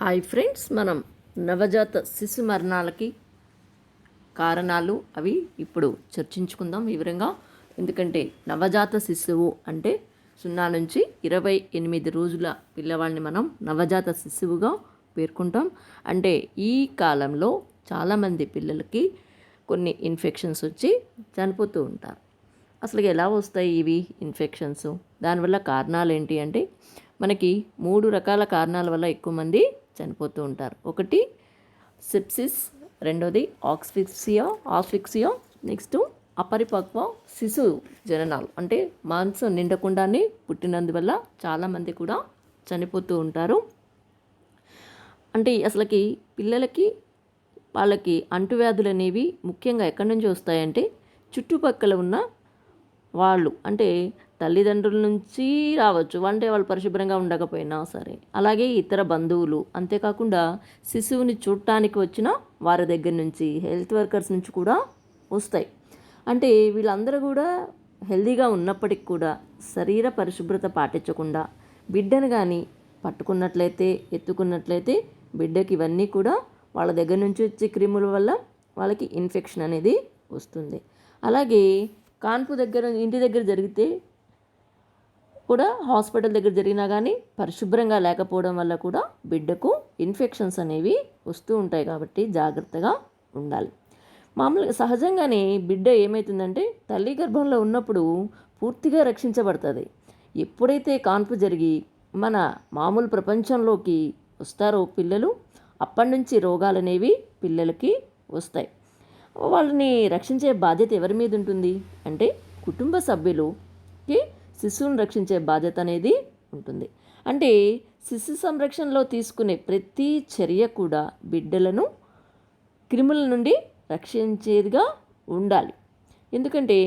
Hi friends, మనం నవజాత శిశు మరణాలకి కారణాలు అవి ఇప్పుడు చర్చించుకుందాం వివరంగా. ఎందుకంటే నవజాత శిశువు అంటే 0 నుంచి 28 రోజుల పిల్లవాడిని మనం నవజాత శిశువుగా పేర్కొంటాం. అంటే ఈ కాలంలో చాలామంది పిల్లలకి కొన్ని ఇన్ఫెక్షన్స్ వచ్చి చనిపోతూ ఉంటారు. అసలు ఎలా వస్తాయి ఇవి ఇన్ఫెక్షన్స్? దానివల్ల కారణాలు ఏంటి అంటే మనకి 3 రకాల కారణాల వల్ల ఎక్కువ మంది చనిపోతూ ఉంటారు. ఒకటి సెప్సిస్, రెండోది ఆస్ఫిక్సియా, నెక్స్ట్ అపరిపక్వ శిశు జననాలు అంటే మాంసం నిండకుండానే పుట్టినందువల్ల చాలామంది కూడా చనిపోతూ ఉంటారు. అంటే అసలుకి పిల్లలకి వాళ్ళకి అంటువ్యాధులు అనేవి ముఖ్యంగా ఎక్కడి నుంచి వస్తాయంటే చుట్టుపక్కల ఉన్న వాళ్ళు అంటే తల్లిదండ్రుల నుంచి రావచ్చు, అంటే వాళ్ళు పరిశుభ్రంగా ఉండకపోయినా సరే, అలాగే ఇతర బంధువులు, అంతేకాకుండా శిశువుని చూడటానికి వచ్చిన వారి దగ్గర నుంచి, హెల్త్ వర్కర్స్ నుంచి కూడా వస్తాయి. అంటే వీళ్ళందరూ కూడా హెల్తీగా ఉన్నప్పటికి కూడా శరీర పరిశుభ్రత పాటించకుండా బిడ్డను కానీ పట్టుకున్నట్లయితే, ఎత్తుకున్నట్లయితే బిడ్డకి ఇవన్నీ కూడా వాళ్ళ దగ్గర నుంచి వచ్చే క్రిముల వల్ల వాళ్ళకి ఇన్ఫెక్షన్ అనేది వస్తుంది. అలాగే కాన్పు దగ్గర, ఇంటి దగ్గర జరిగితే కూడా, హాస్పిటల్ దగ్గర జరిగినా కానీ పరిశుభ్రంగా లేకపోవడం వల్ల కూడా బిడ్డకు ఇన్ఫెక్షన్స్ అనేవి వస్తూ ఉంటాయి. కాబట్టి జాగ్రత్తగా ఉండాలి. మామూలుగా సహజంగానే బిడ్డ ఏమవుతుందంటే తల్లి గర్భంలో ఉన్నప్పుడు పూర్తిగా రక్షించబడుతుంది. ఎప్పుడైతే కాన్పు జరిగి మన మామూలు ప్రపంచంలోకి వస్తారో పిల్లలు, అప్పటి నుంచి రోగాలు అనేవి పిల్లలకి వస్తాయి. వాళ్ళని రక్షించే బాధ్యత ఎవరి మీద ఉంటుంది అంటే కుటుంబ సభ్యులకి శిశువుని రక్షించే బాధ్యత అనేది ఉంటుంది. అంటే శిశు సంరక్షణలో తీసుకునే ప్రతి చర్య కూడా బిడ్డలను క్రిముల నుండి రక్షించేదిగా ఉండాలి. ఎందుకంటే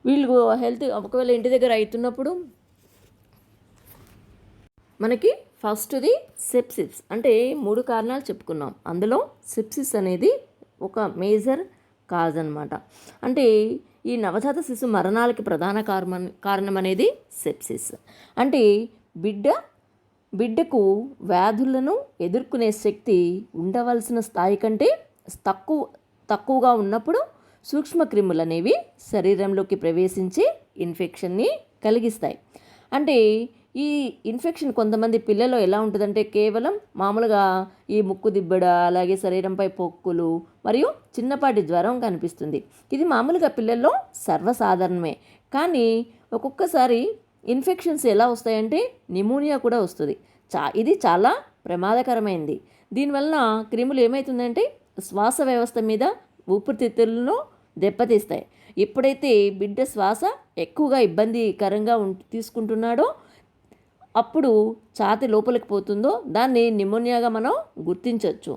వీళ్ళు హెల్త్ ఒకవేళ ఇంటి దగ్గర అవుతున్నప్పుడు మనకి ఫస్ట్ది సెప్సిస్, అంటే 3 కారణాలు చెప్పుకున్నాం. అందులో సెప్సిస్ అనేది ఒక మేజర్ కాజ్ అనమాట. అంటే ఈ నవజాత శిశు మరణాలకి ప్రధాన కారణం అనేది సెప్సిస్. అంటే బిడ్డకు వ్యాధులను ఎదుర్కొనే శక్తి ఉండవలసిన స్థాయి కంటే తక్కువగా ఉన్నప్పుడు సూక్ష్మక్రిములు అనేవి శరీరంలోకి ప్రవేశించి ఇన్ఫెక్షన్ని కలిగిస్తాయి. అంటే ఈ ఇన్ఫెక్షన్ కొంతమంది పిల్లల్లో ఎలా ఉంటుందంటే కేవలం మామూలుగా ఈ ముక్కు దిబ్బడ, అలాగే శరీరంపై పొక్కులు మరియు చిన్నపాటి జ్వరం కనిపిస్తుంది. ఇది మామూలుగా పిల్లల్లో సర్వసాధారణమే. కానీ ఒక్కొక్కసారి ఇన్ఫెక్షన్స్ ఎలా వస్తాయంటే నిమోనియా కూడా వస్తుంది. ఇది చాలా ప్రమాదకరమైనది. దీనివల్ల క్రిములు ఏమవుతుందంటే శ్వాస వ్యవస్థ మీద, ఊపిరితిత్తులను దెబ్బతీస్తాయి. ఎప్పుడైతే బిడ్డ శ్వాస ఎక్కువగా ఇబ్బందికరంగా తీసుకుంటున్నాడో అప్పుడు ఛాతి లోపలికి పోతుందో దాన్ని నిమోనియాగా మనం గుర్తించవచ్చు.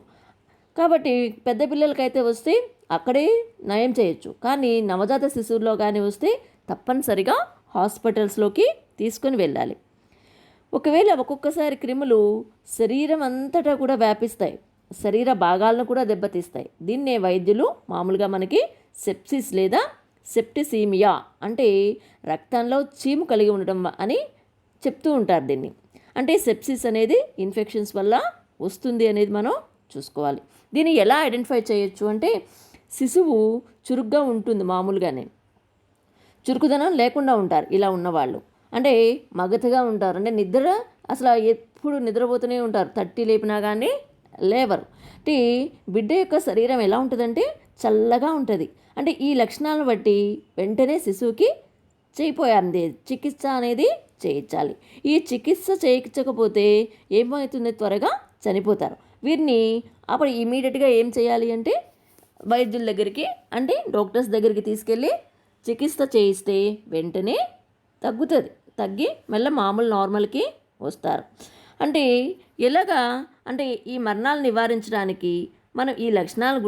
కాబట్టి పెద్ద పిల్లలకైతే వస్తే అక్కడే నయం చేయొచ్చు. కానీ నవజాత శిశువుల్లో కానీ వస్తే తప్పనిసరిగా హాస్పిటల్స్లోకి తీసుకొని వెళ్ళాలి. ఒకవేళ ఒక్కొక్కసారి క్రిములు శరీరం అంతటా కూడా వ్యాపిస్తాయి, శరీర భాగాలను కూడా దెబ్బతీస్తాయి. దీన్నే వైద్యులు మామూలుగా మనకి సెప్సిస్ లేదా సెప్టిసీమియా అంటే రక్తంలో చీము కలిగి ఉండటం అని చెప్తూ ఉంటారు దీన్ని. అంటే సెప్సిస్ అనేది ఇన్ఫెక్షన్స్ వల్ల వస్తుంది అనేది మనం చూసుకోవాలి. దీన్ని ఎలా ఐడెంటిఫై చేయొచ్చు అంటే శిశువు చురుగ్గా ఉంటుంది, మామూలుగానే చురుకుదనం లేకుండా ఉంటారు ఇలా ఉన్నవాళ్ళు. అంటే మగతగా ఉంటారు, అంటే నిద్ర అసలు ఎప్పుడు నిద్రపోతూనే ఉంటారు, తట్టి లేపినా కానీ లేవరు. అంటే బిడ్డ యొక్క శరీరం ఎలా ఉంటుందంటే చల్లగా ఉంటుంది. అంటే ఈ లక్షణాలను బట్టి వెంటనే శిశువుకి చికిత్స అనేది చేయించాలి. ఈ చికిత్స చేయించకపోతే ఏమవుతుంది, త్వరగా చనిపోతారు. వీరిని అప్పుడు ఇమీడియట్గా ఏం చేయాలి అంటే వైద్యుల దగ్గరికి, అంటే డాక్టర్స్ దగ్గరికి తీసుకెళ్ళి చికిత్స చేయిస్తే వెంటనే తగ్గి మళ్ళీ మామూలు నార్మల్కి వస్తారు. అంటే ఎలాగా అంటే ఈ మరణాలు నివారించడానికి మనం ఈ లక్షణాలను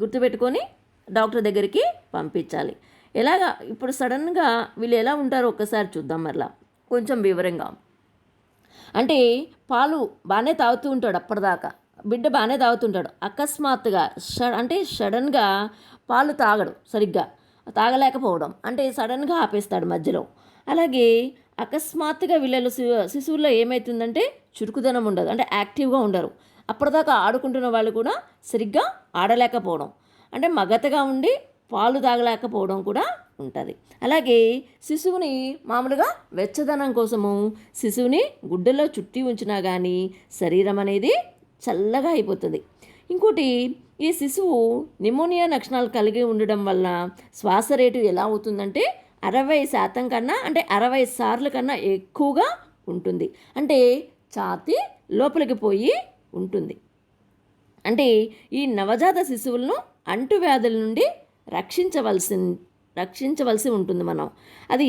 గుర్తుపెట్టుకొని డాక్టర్ దగ్గరికి పంపించాలి. ఎలాగా ఇప్పుడు సడన్గా వీళ్ళు ఎలా ఉంటారో ఒక్కసారి చూద్దాం మరలా కొంచెం వివరంగా. అంటే పాలు బాగానే తాగుతూ ఉంటాడు, అప్పటిదాకా బిడ్డ బాగానే తాగుతుంటాడు. అకస్మాత్తుగా సడన్గా పాలు తాగడు, సరిగ్గా తాగలేకపోవడం, అంటే సడన్గా ఆపేస్తాడు మధ్యలో. అలాగే అకస్మాత్తుగా వీళ్ళలో శిశువుల్లో ఏమవుతుందంటే చురుకుదనం ఉండదు, అంటే యాక్టివ్గా ఉండరు. అప్పటిదాకా ఆడుకుంటున్న వాళ్ళు కూడా సరిగ్గా ఆడలేకపోవడం, అంటే మగతగా ఉండి పాలు తాగలేకపోవడం కూడా ఉంటుంది. అలాగే శిశువుని మామూలుగా వెచ్చదనం కోసము శిశువుని గుడ్డలో చుట్టి ఉంచినా కానీ శరీరం అనేది చల్లగా అయిపోతుంది. ఇంకోటి, ఈ శిశువు నిమోనియా లక్షణాలు కలిగి ఉండడం వల్ల శ్వాస రేటు ఎలా అవుతుందంటే 60% కన్నా, అంటే 60 సార్లు కన్నా ఎక్కువగా ఉంటుంది. అంటే ఛాతీ లోపలికి పోయి ఉంటుంది. అంటే ఈ నవజాత శిశువులను అంటువ్యాధుల నుండి రక్షించవలసి ఉంటుంది మనం. అది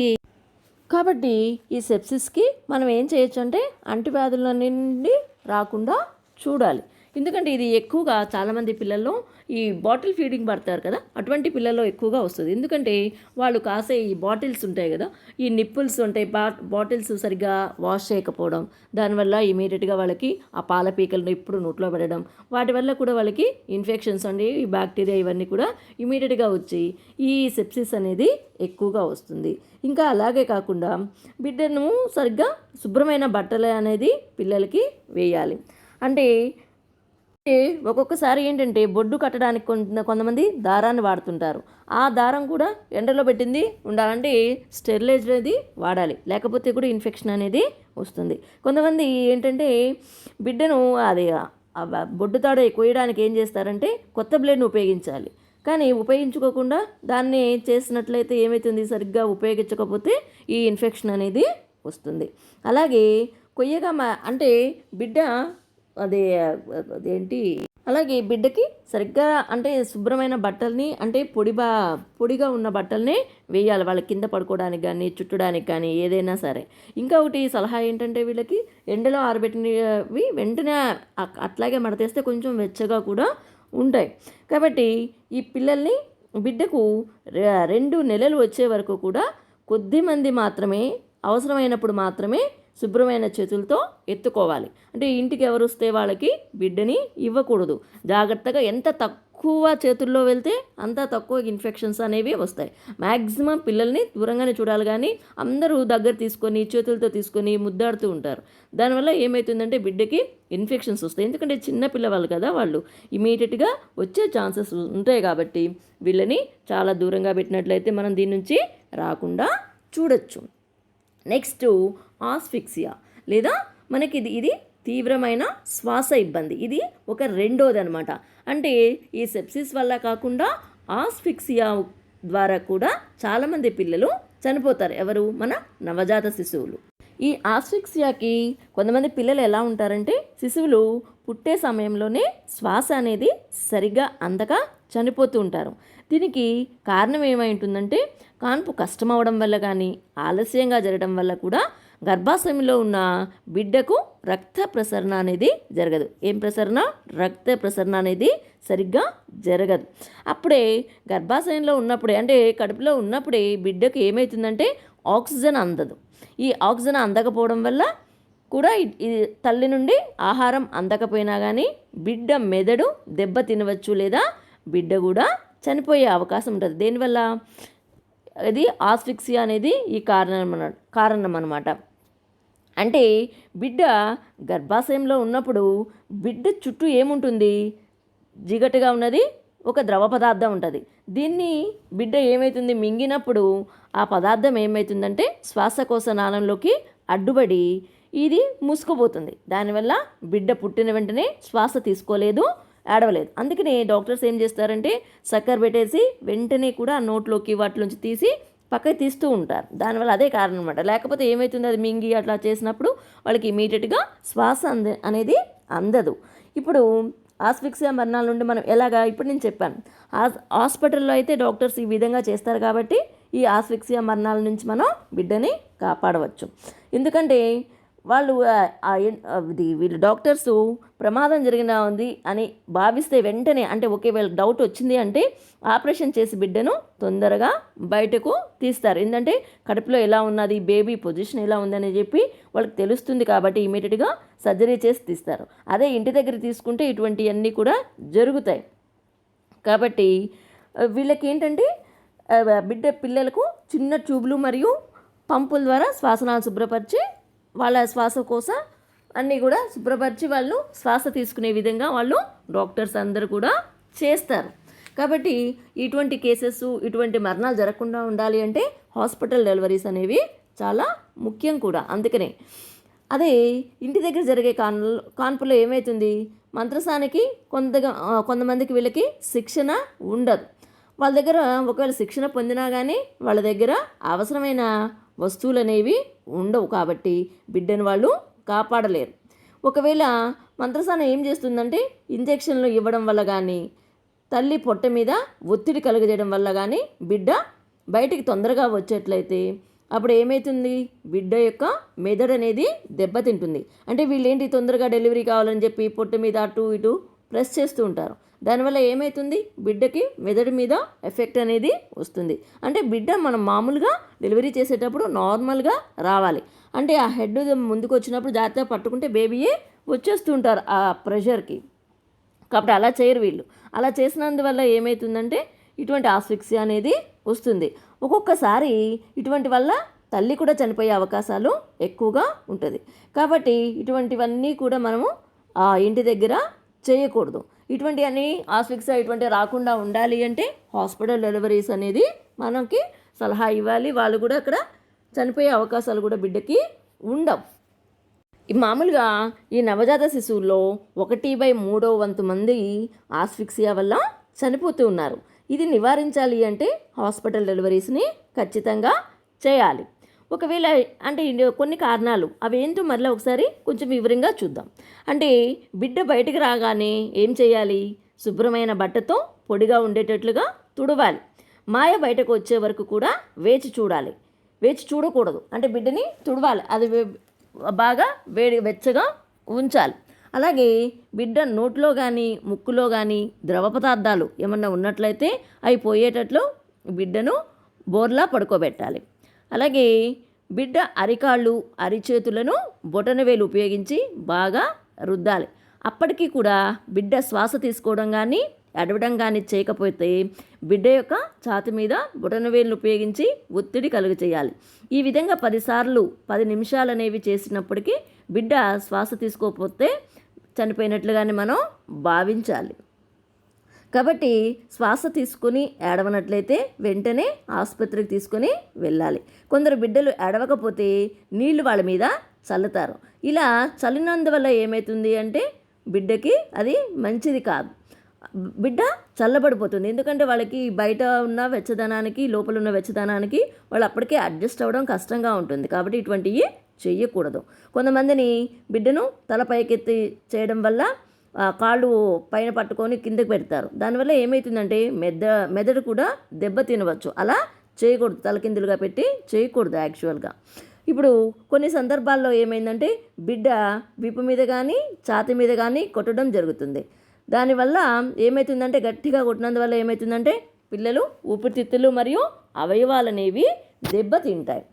కాబట్టి ఈ సెప్సిస్కి మనం ఏం చేయొచ్చు అంటే అంటువ్యాధుల నుండి రాకుండా చూడాలి. ఎందుకంటే ఇది ఎక్కువగా చాలామంది పిల్లల్లో ఈ బాటిల్ ఫీడింగ్ పడతారు కదా, అటువంటి పిల్లల్లో ఎక్కువగా వస్తుంది. ఎందుకంటే వాళ్ళు కాసే ఈ బాటిల్స్ ఉంటాయి కదా, ఈ నిప్పుల్స్ ఉంటాయి, బాటిల్స్ సరిగ్గా వాష్ చేయకపోవడం, దానివల్ల ఇమీడియట్గా వాళ్ళకి ఆ పాల పీకలను ఇప్పుడు నోట్లో పెట్టడం, వాటి వల్ల కూడా వాళ్ళకి ఇన్ఫెక్షన్స్ అండి, ఈ బ్యాక్టీరియా ఇవన్నీ కూడా ఇమీడియట్గా వచ్చి ఈ సెప్సిస్ అనేది ఎక్కువగా వస్తుంది. ఇంకా అలాగే కాకుండా బిడ్డను సరిగ్గా శుభ్రమైన బట్టలు అనేది పిల్లలకి వేయాలి. అంటే ఒక్కొక్కసారి ఏంటంటే బొడ్డు కట్టడానికి కొంతమంది దారాన్ని వాడుతుంటారు. ఆ దారం కూడా ఎండలో పెట్టింది ఉండాలంటే స్టెరిలైజ్ అనేది వాడాలి, లేకపోతే కూడా ఇన్ఫెక్షన్ అనేది వస్తుంది. కొంతమంది ఏంటంటే బిడ్డను అది బొడ్డు తాడు కోయడానికి ఏం చేస్తారంటే కొత్త బ్లేడ్ను ఉపయోగించాలి, కానీ ఉపయోగించుకోకుండా దాన్ని చేసినట్లయితే ఏమవుతుంది, సరిగ్గా ఉపయోగించకపోతే ఈ ఇన్ఫెక్షన్ అనేది వస్తుంది. అలాగే కొయ్యగా అంటే బిడ్డ అదేంటి, అలాగే బిడ్డకి సరిగ్గా అంటే శుభ్రమైన బట్టల్ని, అంటే పొడిగా ఉన్న బట్టల్ని వేయాలి, వాళ్ళ కింద పడుకోవడానికి కానీ చుట్టడానికి కానీ ఏదైనా సరే. ఇంకా ఒకటి సలహా ఏంటంటే వీళ్ళకి ఎండలో ఆరబెట్టినవి వెంటనే అట్లాగే మడతేస్తే కొంచెం వెచ్చగా కూడా ఉంటాయి. కాబట్టి ఈ పిల్లల్ని బిడ్డకు 2 నెలలు వచ్చే వరకు కూడా కొద్దిమంది మాత్రమే, అవసరమైనప్పుడు మాత్రమే శుభ్రమైన చేతులతో ఎత్తుకోవాలి. అంటే ఇంటికి ఎవరు వస్తే వాళ్ళకి బిడ్డని ఇవ్వకూడదు. జాగ్రత్తగా ఎంత తక్కువ చేతుల్లో వెళ్తే అంత తక్కువ ఇన్ఫెక్షన్స్ అనేవి వస్తాయి. మ్యాక్సిమం పిల్లల్ని దూరంగానే చూడాలి, కానీ అందరూ దగ్గర తీసుకొని చేతులతో తీసుకొని ముద్దాడుతూ ఉంటారు. దానివల్ల ఏమవుతుందంటే బిడ్డకి ఇన్ఫెక్షన్స్ వస్తాయి. ఎందుకంటే చిన్న పిల్లవాళ్ళు కదా, వాళ్ళు ఇమీడియట్గా వచ్చే ఛాన్సెస్ ఉంటాయి. కాబట్టి వీళ్ళని చాలా దూరంగా పెట్టినట్లయితే మనం దీని నుంచి రాకుండా చూడొచ్చు. నెక్స్ట్ ఆస్ఫిక్సియా, లేదా మనకి ఇది తీవ్రమైన శ్వాస ఇబ్బంది. ఇది ఒక రెండోది అనమాట. అంటే ఈ సెప్సిస్ వల్ల కాకుండా ఆస్ఫిక్సియా ద్వారా కూడా చాలామంది పిల్లలు చనిపోతారు. ఎవరు? మన నవజాత శిశువులు. ఈ ఆస్ఫిక్సియాకి కొంతమంది పిల్లలు ఎలా ఉంటారంటే శిశువులు పుట్టే సమయంలోనే శ్వాస అనేది సరిగ్గా అందక చనిపోతూ ఉంటారు. దీనికి కారణం ఏమై ఉంటుందంటే కాన్పు కష్టం అవడం వల్ల కానీ, ఆలస్యంగా జరగడం వల్ల కూడా గర్భాశయంలో ఉన్న బిడ్డకు రక్త ప్రసరణ అనేది జరగదు. ఏం ప్రసరణ? రక్త ప్రసరణ అనేది సరిగ్గా జరగదు. అప్పుడే గర్భాశయంలో ఉన్నప్పుడే, అంటే కడుపులో ఉన్నప్పుడే బిడ్డకు ఏమవుతుందంటే ఆక్సిజన్ అందదు. ఈ ఆక్సిజన్ అందకపోవడం వల్ల కూడా తల్లి నుండి ఆహారం అందకపోయినా కానీ బిడ్డ మెదడు దెబ్బ తినవచ్చు, లేదా బిడ్డ కూడా చనిపోయే అవకాశం ఉంటుంది. దేనివల్ల? ఇది ఆస్ఫిక్సియా అనేది ఈ కారణం అన్నమాట. అంటే బిడ్డ గర్భాశయంలో ఉన్నప్పుడు బిడ్డ చుట్టూ ఏముంటుంది? జిగటగా ఉన్నది ఒక ద్రవ పదార్థం ఉంటుంది. దీన్ని బిడ్డ ఏమవుతుంది? మింగినప్పుడు ఆ పదార్థం ఏమవుతుందంటే శ్వాసకోశ నాళంలోకి అడ్డుపడి ఇది మూసుకుపోతుంది. దానివల్ల బిడ్డ పుట్టిన వెంటనే శ్వాస తీసుకోలేదు, ఏడవలేదు. అందుకని డాక్టర్స్ ఏం చేస్తారంటే చక్కెర పెట్టేసి వెంటనే కూడా నోట్లోకి వాటిలోంచి తీసి పక్కకి తీస్తూ ఉంటారు. దానివల్ల అదే కారణం అనమాట. లేకపోతే ఏమవుతుంది, అది మింగి అట్లా చేసినప్పుడు వాళ్ళకి ఇమీడియట్గా శ్వాస అనేది అందదు. ఇప్పుడు ఆస్ఫిక్సియా మరణాల నుండి మనం ఎలాగా, ఇప్పుడు నేను చెప్పాను, హాస్పిటల్లో అయితే డాక్టర్స్ ఈ విధంగా చేస్తారు కాబట్టి ఈ ఆస్ఫిక్సియా మరణాల నుంచి మనం బిడ్డని కాపాడవచ్చు. ఎందుకంటే వీళ్ళు డాక్టర్సు ప్రమాదం జరిగిన ఉంది అని భావిస్తే వెంటనే, అంటే ఒకవేళ డౌట్ వచ్చింది అంటే ఆపరేషన్ చేసి బిడ్డను తొందరగా బయటకు తీస్తారు. ఎందుకంటే కడుపులో ఎలా ఉన్నది, బేబీ పొజిషన్ ఎలా ఉందని చెప్పి వాళ్ళకి తెలుస్తుంది కాబట్టి ఇమీడియట్గా సర్జరీ చేసి తీస్తారు. అదే ఇంటి దగ్గర తీసుకుంటే ఇటువంటివన్నీ కూడా జరుగుతాయి. కాబట్టి వీళ్ళకి ఏంటంటే పిల్లలకు చిన్న ట్యూబ్లు మరియు పంపుల ద్వారా శ్వాసనాలు శుభ్రపరిచి వాళ్ళ శ్వాసకోశ అన్నీ కూడా శుభ్రపరిచి వాళ్ళు శ్వాస తీసుకునే విధంగా వాళ్ళు డాక్టర్స్ అందరూ కూడా చేస్తారు. కాబట్టి ఇటువంటి కేసెస్, ఇటువంటి మరణాలు జరగకుండా ఉండాలి అంటే హాస్పిటల్ డెలివరీస్ అనేవి చాలా ముఖ్యం కూడా. అందుకనే అదే ఇంటి దగ్గర జరిగే కాన్పులో ఏమవుతుంది, మంత్రసానికి కొంతమందికి వీళ్ళకి శిక్షణ ఉండదు. వాళ్ళ దగ్గర ఒకవేళ శిక్షణ పొందినా కానీ వాళ్ళ దగ్గర అవసరమైన వస్తువులు అనేవి ఉండవు. కాబట్టి బిడ్డను వాళ్ళు కాపాడలేరు. ఒకవేళ మంత్రసాన ఏం చేస్తుందంటే ఇంజెక్షన్లు ఇవ్వడం వల్ల కానీ, తల్లి పొట్ట మీద ఒత్తిడి కలుగజేయడం వల్ల కానీ బిడ్డ బయటికి తొందరగా వచ్చేట్లయితే అప్పుడు ఏమవుతుంది, బిడ్డ యొక్క మెదడు అనేది దెబ్బతింటుంది. అంటే వీళ్ళేంటి తొందరగా డెలివరీ కావాలని చెప్పి పొట్ట మీద అటు ఇటు ప్రెస్ చేస్తూ ఉంటారు. దానివల్ల ఏమవుతుంది, బిడ్డకి మెదడు మీద ఎఫెక్ట్ అనేది వస్తుంది. అంటే బిడ్డ మనం మామూలుగా డెలివరీ చేసేటప్పుడు నార్మల్గా రావాలి. అంటే ఆ హెడ్ ముందుకు వచ్చినప్పుడు జాగ్రత్తగా పట్టుకుంటే బేబీయే వచ్చేస్తూ ఉంటారు ఆ ప్రెషర్కి. కాబట్టి అలా చేయరు వీళ్ళు. అలా చేసినందువల్ల ఏమవుతుందంటే ఇటువంటి ఆస్ఫిక్సియా అనేది వస్తుంది. ఒక్కొక్కసారి ఇటువంటి వల్ల తల్లి కూడా చనిపోయే అవకాశాలు ఎక్కువగా ఉంటుంది. కాబట్టి ఇటువంటివన్నీ కూడా మనము ఇంటి దగ్గర చేయకూడదు. ఇటువంటివన్నీ ఆస్ఫిక్సియా ఇటువంటి రాకుండా ఉండాలి అంటే హాస్పిటల్ డెలివరీస్ అనేది మనకి సలహా ఇవ్వాలి. వాళ్ళు కూడా అక్కడ చనిపోయే అవకాశాలు కూడా బిడ్డకి ఉండవు. మామూలుగా ఈ నవజాత శిశువుల్లో 1/3 మంది ఆస్ఫిక్సియా వల్ల చనిపోతూ ఉన్నారు. ఇది నివారించాలి అంటే హాస్పిటల్ డెలివరీస్ని ఖచ్చితంగా చేయాలి. ఒకవేళ అంటే కొన్ని కారణాలు అవి ఏంటో మరలా ఒకసారి కొంచెం వివరంగా చూద్దాం. అంటే బిడ్డ బయటికి రాగానే ఏం చేయాలి, శుభ్రమైన బట్టతో పొడిగా ఉండేటట్లుగా తుడవాలి. మాయ బయటకు వచ్చే వరకు కూడా వేచి చూడాలి. వేచి చూడకూడదు, అంటే బిడ్డని తుడవాలి. అది బాగా వెచ్చగా ఉంచాలి. అలాగే బిడ్డ నోట్లో కానీ ముక్కులో కానీ ద్రవ పదార్థాలు ఏమన్నా ఉన్నట్లయితే అవి పోయేటట్లు బిడ్డను బోర్లా పడుకోబెట్టాలి. అలాగే బిడ్డ అరికాళ్ళు అరిచేతులను బొటనవేలు ఉపయోగించి బాగా రుద్దాలి. అప్పటికీ కూడా బిడ్డ శ్వాస తీసుకోవడం కానీ అడవడం కానీ చేయకపోతే బిడ్డ యొక్క ఛాతి మీద బొటనవేలును ఉపయోగించి ఒత్తిడి కలుగ చేయాలి. ఈ విధంగా 10 నిమిషాలు అనేవి చేసినప్పటికీ బిడ్డ శ్వాస తీసుకోకపోతే చనిపోయినట్లుగానే మనం భావించాలి. కాబట్టి శ్వాస తీసుకుని ఏడవనట్లయితే వెంటనే ఆసుపత్రికి తీసుకొని వెళ్ళాలి. కొందరు బిడ్డలు ఏడవకపోతే నీళ్లు వాళ్ళ మీద చల్లుతారు. ఇలా చల్లినందువల్ల ఏమవుతుంది అంటే బిడ్డకి అది మంచిది కాదు. బిడ్డ చల్లబడిపోతుంది. ఎందుకంటే వాళ్ళకి బయట ఉన్న వెచ్చదనానికి లోపల ఉన్న వెచ్చదనానికి వాళ్ళు అప్పటికే అడ్జస్ట్ అవ్వడం కష్టంగా ఉంటుంది. కాబట్టి ఇటువంటివి చెయ్యకూడదు. కొంతమందిని బిడ్డను తల పైకెత్తి చేయడం వల్ల కాళ్ళు పైన పట్టుకొని కిందకి పెడతారు. దానివల్ల ఏమవుతుందంటే మెదడు కూడా దెబ్బ తినవచ్చు. అలా చేయకూడదు. తలకిందులుగా పెట్టి చేయకూడదు యాక్చువల్గా. ఇప్పుడు కొన్ని సందర్భాల్లో ఏమైందంటే బిడ్డ వీపు మీద కానీ ఛాతీ మీద కానీ కొట్టడం జరుగుతుంది. దానివల్ల ఏమవుతుందంటే గట్టిగా కొట్టినందువల్ల ఏమవుతుందంటే పిల్లలు ఊపిరితిత్తులు మరియు అవయవాలు అనేవి దెబ్బతింటాయి.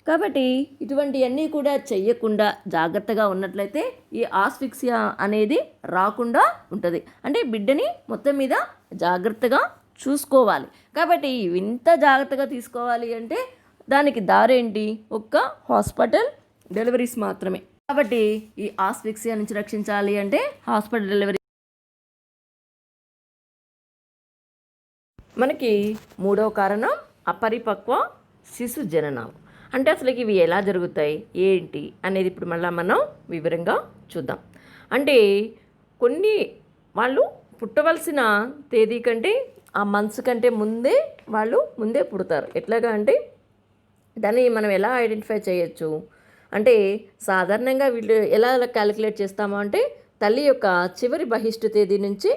కాబట్టి ఇటువంటివన్నీ కూడా చెయ్యకుండా జాగ్రత్తగా ఉన్నట్లయితే ఈ ఆస్ఫిక్సియా అనేది రాకుండా ఉంటుంది. అంటే బిడ్డని మొత్తం మీద జాగ్రత్తగా చూసుకోవాలి. కాబట్టి ఇంత జాగ్రత్తగా తీసుకోవాలి అంటే దానికి దారేంటి, ఒక్క హాస్పిటల్ డెలివరీస్ మాత్రమే. కాబట్టి ఈ ఆస్ఫిక్సియా నుంచి రక్షించాలి అంటే హాస్పిటల్ డెలివరీ. మనకి 3వ కారణం అపరిపక్వ శిశు జననం. అంటే అసలు ఇవి ఎలా జరుగుతాయి ఏంటి అనేది ఇప్పుడు మళ్ళీ మనం వివరంగా చూద్దాం. అంటే కొన్ని వాళ్ళు పుట్టవలసిన తేదీ కంటే ఆ మంత్స్ కంటే ముందే పుడతారు. ఎట్లాగా అంటే దాన్ని మనం ఎలా ఐడెంటిఫై చేయొచ్చు అంటే సాధారణంగా వీళ్ళు ఎలా క్యాలిక్యులేట్ చేస్తామో అంటే తల్లి యొక్క చివరి బహిష్టు తేదీ నుంచి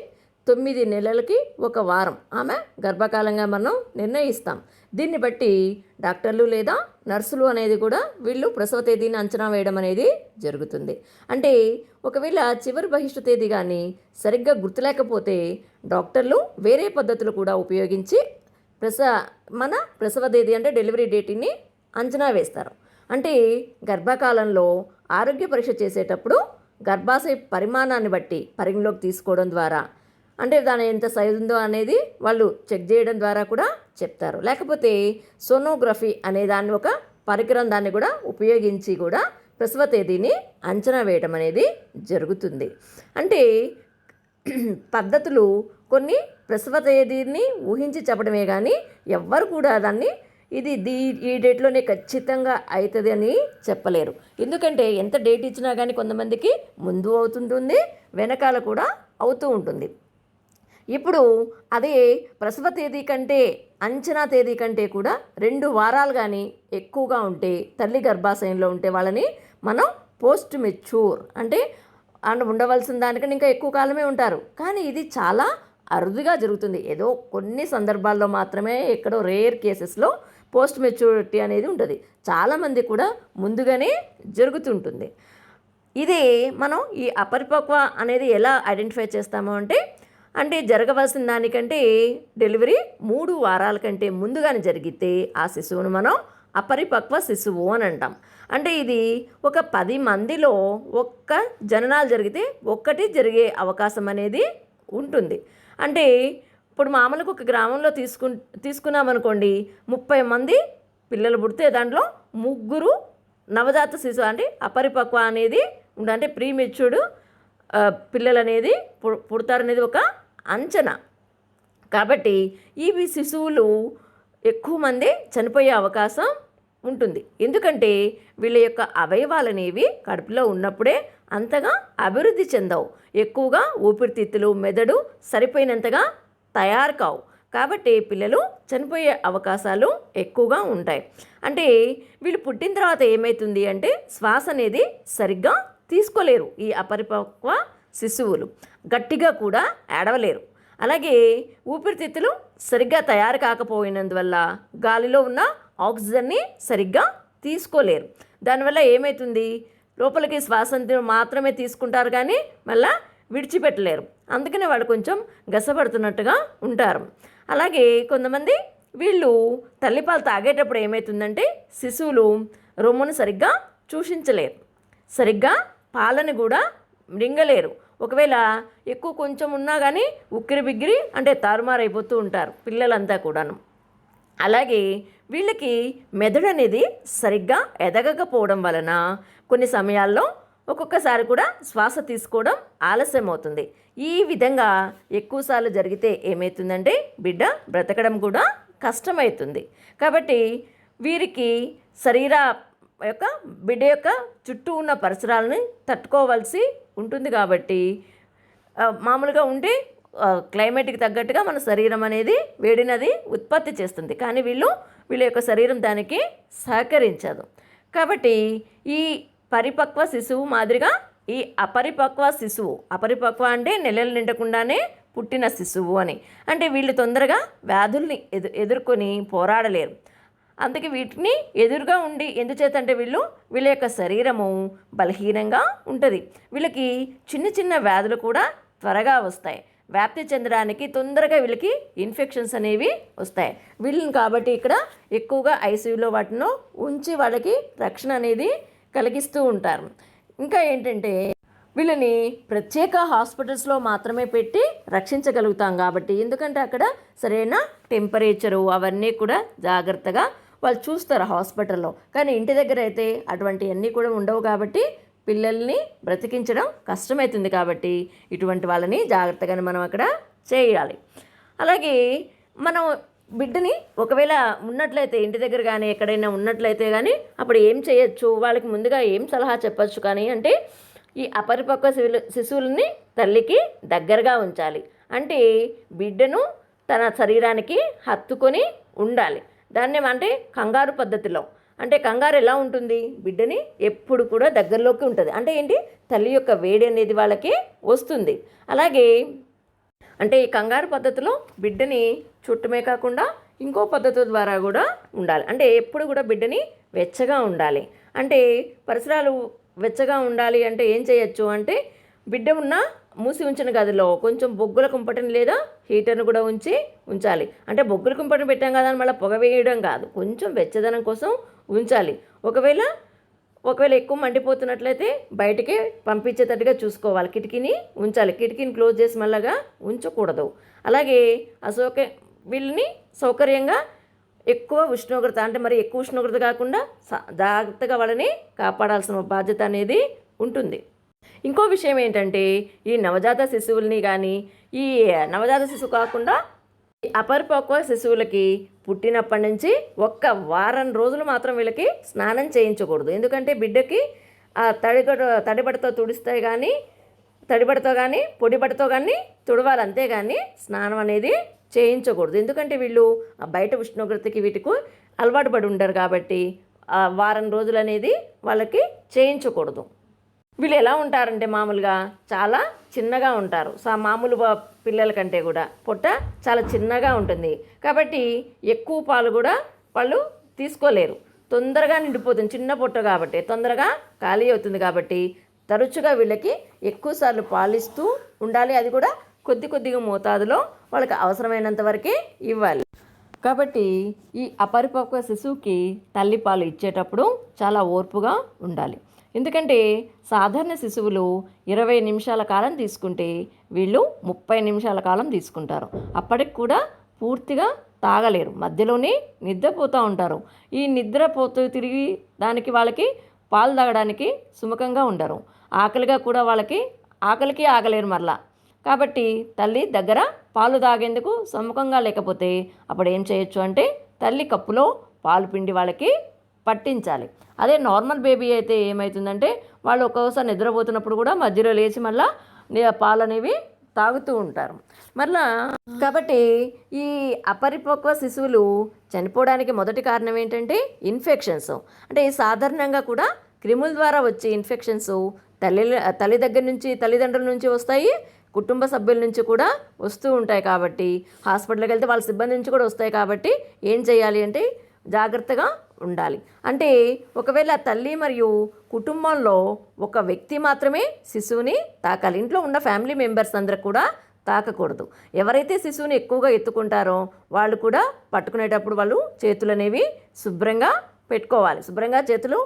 9 నెలలకి 1 వారం ఆమె గర్భకాలంగా మనం నిర్ణయిస్తాం. దీన్ని బట్టి డాక్టర్లు లేదా నర్సులు అనేది కూడా వీళ్ళు ప్రసవ తేదీని అంచనా వేయడం అనేది జరుగుతుంది. అంటే ఒకవేళ చివరి బహిష్టు తేదీ కానీ సరిగ్గా గుర్తులేకపోతే డాక్టర్లు వేరే పద్ధతులు కూడా ఉపయోగించి ప్రసవ తేదీ అంటే డెలివరీ డేట్ని అంచనా వేస్తారు. అంటే గర్భకాలంలో ఆరోగ్య పరీక్ష చేసేటప్పుడు గర్భాశయ పరిమాణాన్ని బట్టి పరిగణలోకి తీసుకోవడం ద్వారా, అంటే దాని ఎంత సైజు ఉందో అనేది వాళ్ళు చెక్ చేయడం ద్వారా కూడా చెప్తారు. లేకపోతే సోనోగ్రఫీ అనే దాన్ని ఒక పరికరం దాన్ని కూడా ఉపయోగించి కూడా ప్రసవ తేదీని అంచనా వేయడం అనేది జరుగుతుంది. అంటే పద్ధతులు కొన్ని ప్రసవ తేదీని ఊహించి చెప్పడమే కానీ ఎవ్వరు కూడా దాన్ని ఈ డేట్లోనే ఖచ్చితంగా అవుతుంది అని చెప్పలేరు. ఎందుకంటే ఎంత డేట్ ఇచ్చినా కానీ కొంతమందికి ముందు అవుతుంటుంది, వెనకాల కూడా అవుతూ ఉంటుంది. ఇప్పుడు అదే ప్రసవ తేదీ కంటే అంచనా తేదీ కంటే కూడా 2 వారాలు కానీ ఎక్కువగా ఉంటే తల్లి గర్భాశయంలో ఉంటే వాళ్ళని మనం పోస్ట్ మెచ్యూర్ అంటే ఉండవలసిన దానికన్నా ఇంకా ఎక్కువ కాలమే ఉంటారు. కానీ ఇది చాలా అరుదుగా జరుగుతుంది. ఏదో కొన్ని సందర్భాల్లో మాత్రమే ఎక్కడో రేర్ కేసెస్లో పోస్ట్ మెచ్యూరిటీ అనేది ఉంటుంది. చాలామంది కూడా ముందుగానే జరుగుతుంటుంది. ఇది మనం ఈ అపరిపక్వ అనేది ఎలా ఐడెంటిఫై చేస్తాము అంటే జరగవలసిన దానికంటే డెలివరీ 3 వారాల కంటే ముందుగానే జరిగితే ఆ శిశువును మనం అపరిపక్వ శిశువు అని అంటాం. అంటే ఇది ఒక 10 మందిలో ఒక్క జననాలు జరిగితే ఒక్కటి జరిగే అవకాశం అనేది ఉంటుంది. అంటే ఇప్పుడు మామూలుగా ఒక గ్రామంలో తీసుకున్నామనుకోండి, 30 మంది పిల్లలు పుడితే దాంట్లో 3 నవజాత శిశువు అంటే అపరిపక్వ అనేది అంటే ప్రీమెచ్యూర్డ్ పిల్లలు అనేది పుడతారనేది ఒక అంచనా. కాబట్టి ఈ శిశువులు ఎక్కువ మంది చనిపోయే అవకాశం ఉంటుంది. ఎందుకంటే వీళ్ళ యొక్క అవయవాలు అనేవి కడుపులో ఉన్నప్పుడే అంతగా అభివృద్ధి చెందవు. ఎక్కువగా ఊపిరితిత్తులు, మెదడు సరిపోయినంతగా తయారు కావు. కాబట్టి పిల్లలు చనిపోయే అవకాశాలు ఎక్కువగా ఉంటాయి. అంటే వీళ్ళు పుట్టిన తర్వాత ఏమవుతుంది అంటే శ్వాస అనేది సరిగ్గా తీసుకోలేరు. ఈ అపరిపక్వ శిశువులు గట్టిగా కూడా ఏడవలేరు. అలాగే ఊపిరితిత్తులు సరిగ్గా తయారు కాకపోయినందువల్ల గాలిలో ఉన్న ఆక్సిజన్ని సరిగ్గా తీసుకోలేరు. దానివల్ల ఏమవుతుంది, లోపలికి శ్వాస మాత్రమే తీసుకుంటారు కానీ మళ్ళీ విడిచిపెట్టలేరు. అందుకనే వాళ్ళు కొంచెం గసపడుతున్నట్టుగా ఉంటారు. అలాగే కొంతమంది వీళ్ళు తల్లిపాలు తాగేటప్పుడు ఏమవుతుందంటే శిశువులు రొమ్మును సరిగ్గా చూషించలేరు, సరిగ్గా పాలను కూడా మింగలేరు. ఒకవేళ ఎక్కువ కొంచెం ఉన్నా కానీ ఉక్కిరి బిగ్గిరి అంటే తారుమారైపోతూ ఉంటారు పిల్లలంతా కూడాను. అలాగే వీళ్ళకి మెదడు అనేది సరిగ్గా ఎదగకపోవడం వలన కొన్ని సమయాల్లో ఒక్కొక్కసారి కూడా శ్వాస తీసుకోవడం ఆలస్యం అవుతుంది. ఈ విధంగా ఎక్కువసార్లు జరిగితే ఏమవుతుందంటే బిడ్డ బ్రతకడం కూడా కష్టమవుతుంది. కాబట్టి వీరికి శరీర యొక్క బిడ్డ యొక్క చుట్టూ ఉన్న పరిసరాలని తట్టుకోవాల్సి ఉంటుంది. కాబట్టి మామూలుగా ఉంటే క్లైమేట్కి తగ్గట్టుగా మన శరీరం అనేది వేడినది ఉత్పత్తి చేస్తుంది. కానీ వీళ్ళ యొక్క శరీరం దానికి సహకరించదు. కాబట్టి ఈ పరిపక్వ శిశువు మాదిరిగా ఈ అపరిపక్వ అంటే నెలలు నిండకుండానే పుట్టిన శిశువు అని అంటే వీళ్ళు తొందరగా వ్యాధుల్ని ఎదుర్కొని పోరాడలేరు. అందుకే వీటిని ఎదురుగా ఉండి ఎందుచేతంటే వీళ్ళ యొక్క శరీరము బలహీనంగా ఉంటుంది. వీళ్ళకి చిన్న చిన్న వ్యాధులు కూడా త్వరగా వస్తాయి. వ్యాప్తి చెందడానికి తొందరగా వీళ్ళకి ఇన్ఫెక్షన్స్ అనేవి వస్తాయి. వీళ్ళని కాబట్టి ఇక్కడ ఎక్కువగా ఐసీయూలో వాటిలో ఉంచి వాళ్ళకి రక్షణ అనేది కలిగిస్తూ ఉంటారు. ఇంకా ఏంటంటే వీళ్ళని ప్రత్యేక హాస్పిటల్స్లో మాత్రమే పెట్టి రక్షించగలుగుతాం. కాబట్టి ఎందుకంటే అక్కడ సరైన టెంపరేచరు అవన్నీ కూడా జాగ్రత్తగా వాళ్ళు చూస్తారు హాస్పిటల్లో. కానీ ఇంటి దగ్గర అయితే అటువంటివన్నీ కూడా ఉండవు. కాబట్టి పిల్లల్ని బ్రతికించడం కష్టమవుతుంది. కాబట్టి ఇటువంటి వాళ్ళని జాగ్రత్తగానే మనం అక్కడ చేయాలి. అలాగే మనం బిడ్డని ఒకవేళ ఉన్నట్లయితే ఇంటి దగ్గర కానీ ఎక్కడైనా ఉన్నట్లయితే కానీ అప్పుడు ఏం చేయొచ్చు, వాళ్ళకి ముందుగా ఏం సలహా చెప్పచ్చు కానీ అంటే ఈ అపరిపక్వ శిశువులని తల్లికి దగ్గరగా ఉంచాలి. అంటే బిడ్డను తన శరీరానికి హత్తుకొని ఉండాలి. దాన్ని అంటే కంగారు పద్ధతిలో. అంటే కంగారు ఎలా ఉంటుంది, బిడ్డని ఎప్పుడు కూడా దగ్గరలోకి ఉంటుంది. అంటే ఏంటి, తల్లి యొక్క వేడి అనేది వాళ్ళకి వస్తుంది. అలాగే అంటే ఈ కంగారు పద్ధతిలో బిడ్డని చుట్టమే కాకుండా ఇంకో పద్ధతి ద్వారా కూడా ఉండాలి. అంటే ఎప్పుడు కూడా బిడ్డని వెచ్చగా ఉండాలి. అంటే పరిసరాలు వెచ్చగా ఉండాలి అంటే ఏం చేయొచ్చు అంటే బిడ్డ ఉన్న మూసి ఉంచిన గదిలో కొంచెం బొగ్గుల కుంపటిని లేదా హీటర్ను కూడా ఉంచాలి. అంటే బొగ్గుల కుంపటిని పెట్టాం కదా అని మళ్ళీ పొగ వేయడం కాదు, కొంచెం వెచ్చదనం కోసం ఉంచాలి. ఒకవేళ ఎక్కువ మండిపోతున్నట్లయితే బయటికి పంపించేటట్టుగా చూసుకోవాలి. కిటికీని ఉంచాలి, కిటికీని క్లోజ్ చేసి మళ్ళగా ఉంచకూడదు. అలాగే వీళ్ళని సౌకర్యంగా ఎక్కువ ఉష్ణోగ్రత అంటే మరి ఎక్కువ ఉష్ణోగ్రత కాకుండా జాగ్రత్తగా వాళ్ళని కాపాడాల్సిన బాధ్యత అనేది ఉంటుంది. ఇంకో విషయం ఏంటంటే ఈ నవజాత శిశువుల్ని కానీ ఈ నవజాత శిశువు కాకుండా అపరిపక్వ శిశువులకి పుట్టినప్పటి నుంచి ఒక్క వారం రోజులు మాత్రం వీళ్ళకి స్నానం చేయించకూడదు. ఎందుకంటే బిడ్డకి ఆ తడిబడితో తుడిస్తే కానీ తడిబడితో కానీ పొడిబడితో కానీ తుడవాలి, అంతేగాని స్నానం అనేది చేయించకూడదు. ఎందుకంటే వీళ్ళు బయట ఉష్ణోగ్రతకి వీటికి అలవాటు పడి ఉండరు కాబట్టి వారం రోజులు అనేది వాళ్ళకి చేయించకూడదు. వీళ్ళు ఎలా ఉంటారంటే మామూలుగా చాలా చిన్నగా ఉంటారు. మామూలు పిల్లల కంటే కూడా పొట్ట చాలా చిన్నగా ఉంటుంది కాబట్టి ఎక్కువ పాలు కూడా వాళ్ళు తీసుకోలేరు. తొందరగా నిండిపోతుంది, చిన్న పొట్ట కాబట్టి తొందరగా ఖాళీ అవుతుంది. కాబట్టి తరచుగా వీళ్ళకి ఎక్కువసార్లు పాలిస్తూ ఉండాలి. అది కూడా కొద్దిగా మోతాదులో వాళ్ళకి అవసరమైనంత వరకే ఇవ్వాలి. కాబట్టి ఈ అపరిపక్వ శిశువుకి తల్లిపాలు ఇచ్చేటప్పుడు చాలా ఓర్పుగా ఉండాలి. ఎందుకంటే సాధారణ శిశువులు 20 నిమిషాల కాలం తీసుకుంటే వీళ్ళు 30 నిమిషాల కాలం తీసుకుంటారు. అప్పటికి కూడా పూర్తిగా తాగలేరు, మధ్యలోనే నిద్రపోతూ ఉంటారు. ఈ నిద్రపోతూ తిరిగి వాళ్ళకి పాలు తాగడానికి సుముఖంగా ఉండరు. ఆకలిగా కూడా ఆకలికి ఆగలేరు మరలా. కాబట్టి తల్లి దగ్గర పాలు తాగేందుకు సముఖంగా లేకపోతే అప్పుడు ఏం చేయొచ్చు అంటే తల్లి కప్పులో పాలు పిండి వాళ్ళకి పట్టించాలి. అదే నార్మల్ బేబీ అయితే ఏమవుతుందంటే వాళ్ళు ఒక్కోసారి నిద్రపోతున్నప్పుడు కూడా మధ్యలో లేచి మళ్ళీ పాలు అనేవి తాగుతూ ఉంటారు మరలా. కాబట్టి ఈ అపరిపక్వ శిశువులు చనిపోవడానికి మొదటి కారణం ఏంటంటే ఇన్ఫెక్షన్స్. అంటే సాధారణంగా కూడా క్రిముల ద్వారా వచ్చే ఇన్ఫెక్షన్స్ తల్లి దగ్గర నుంచి, తల్లిదండ్రుల నుంచి వస్తాయి, కుటుంబ సభ్యుల నుంచి కూడా వస్తూ ఉంటాయి. కాబట్టి హాస్పిటల్కి వెళ్తే వాళ్ళ సిబ్బంది నుంచి కూడా వస్తాయి. కాబట్టి ఏం చేయాలి అంటే జాగ్రత్తగా ఉండాలి. అంటే ఒకవేళ తల్లి మరియు కుటుంబంలో ఒక వ్యక్తి మాత్రమే శిశువుని తాకాలి. ఇంట్లో ఉన్న ఫ్యామిలీ మెంబర్స్ అందరూ కూడా తాకకూడదు. ఎవరైతే శిశువుని ఎక్కువగా ఎత్తుకుంటారో వాళ్ళు కూడా పట్టుకునేటప్పుడు వాళ్ళు చేతులు అనేవి శుభ్రంగా పెట్టుకోవాలి. శుభ్రంగా చేతులు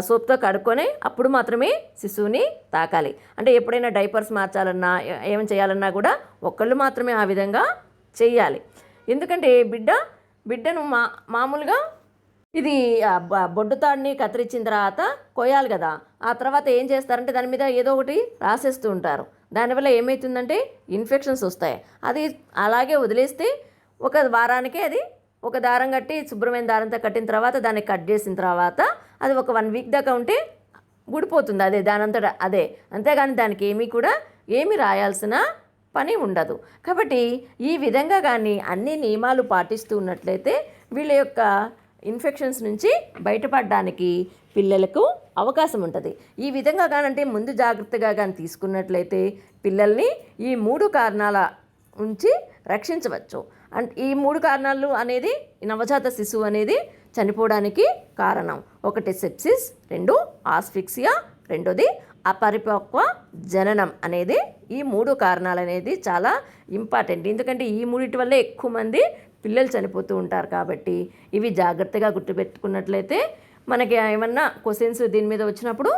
సోప్తో కడుక్కొని అప్పుడు మాత్రమే శిశువుని తాకాలి. అంటే ఎప్పుడైనా డైపర్స్ మార్చాలన్నా ఏం చేయాలన్నా కూడా ఒక్కళ్ళు మాత్రమే ఆ విధంగా చేయాలి. ఎందుకంటే బిడ్డను మామూలుగా ఇది బొడ్డుతాడిని కత్తిరించిన తర్వాత కోయాలి కదా. ఆ తర్వాత ఏం చేస్తారంటే దాని మీద ఏదో ఒకటి రాసేస్తూ ఉంటారు. దానివల్ల ఏమవుతుందంటే ఇన్ఫెక్షన్స్ వస్తాయి. అది అలాగే వదిలేస్తే ఒక వారానికే అది ఒక దారం కట్టి శుభ్రమైన దారంతో కట్టిన తర్వాత దాన్ని కట్ చేసిన తర్వాత అది ఒక 1 వీక్ దాకా ఉంటే గుడిపోతుంది. అదే దానంతటా అదే, అంతేగాని దానికి ఏమీ రాయాల్సిన పని ఉండదు. కాబట్టి ఈ విధంగా కానీ అన్ని నియమాలు పాటిస్తూ ఉన్నట్లయితే వీళ్ళ యొక్క ఇన్ఫెక్షన్స్ నుంచి బయటపడడానికి పిల్లలకు అవకాశం ఉంటుంది. ఈ విధంగా కానంటే ముందు జాగ్రత్తగా కానీ తీసుకున్నట్లయితే పిల్లల్ని ఈ 3 కారణాల నుంచి రక్షించవచ్చు. అంటే ఈ 3 కారణాలు అనేది నవజాత శిశువు అనేది చనిపోవడానికి కారణం. 1 సెప్సిస్, 2 ఆస్ఫిక్సియా, 2ది అపరిపక్వ జననం అనేది. ఈ 3 కారణాలు అనేది చాలా ఇంపార్టెంట్. ఎందుకంటే ఈ 3 వల్లే ఎక్కువ మంది పిల్లలు చనిపోతూ ఉంటారు. కాబట్టి ఇవి జాగ్రత్తగా గుర్తుపెట్టుకున్నట్లయితే మనకి ఏమన్నా క్వశ్చన్స్ దీని మీద వచ్చినప్పుడు